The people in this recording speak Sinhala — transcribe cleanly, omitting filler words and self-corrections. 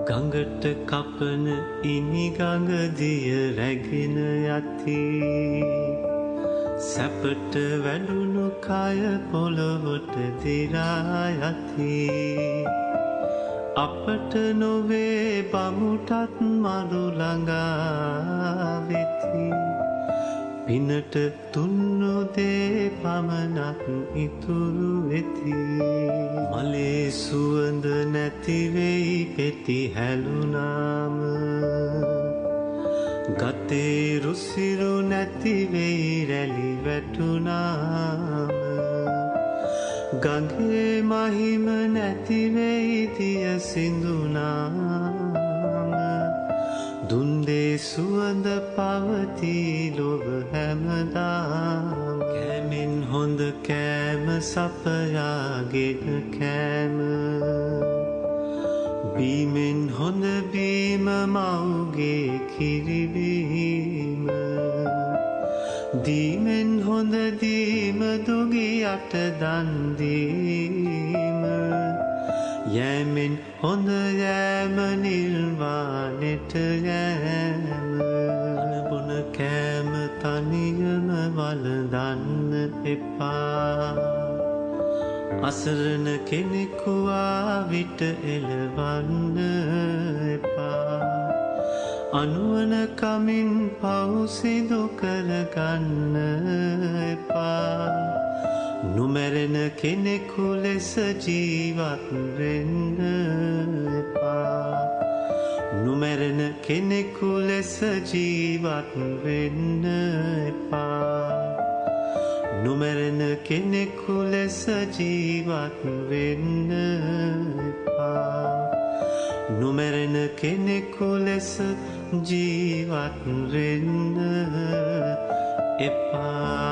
ගඟට කපන ඉනි ගඟ දිය රැගෙන යති සැපට වැඩුණු කය පොළොවට දිරා යති අපට නොවේ බමුටත් මරු ළඟා වෙති පිනට තුන්නු දේ පමණක් ඉතුරු වෙති මලේ සුවඳ නැති වෙයි පෙති හැලුනාම ගතේ රුසිරු නැති වෙයි රැලි වැටුනාම ගඟේ මහිම නැති වෙයි දිය සිඳුනාම දුන්දේ සුවඳ පවතී ලොව හැමදාම කෑමෙන් හොඳ කෑම සපයාගෙන කෑම බීමෙන් හොඳ බීම මව්ගේ කිරිබීම දීමෙන් හොඳ දීම දුගියට දන් දීම යෑමෙන් හොඳ යෑම නිර්වාණයට යෑම අනබුන කෑම තනියම වළඳන්න එපා අසරණ කෙනෙකු ආවිට එළවන්න එපා අනුවන කමින් පව් සිදු කරගන්න එපා නොමැරෙන කෙනෙකු ලෙස ජීවත් වෙන්න එපා නොමැරෙන කෙනෙකු ලෙස ජීවත් වෙන්න එපා නොමැරෙන කෙනෙකු ලෙස ජීවත් වෙන්න එපා නොමැරෙන කෙනෙකු ලෙස ජීවත් වෙන්න එපා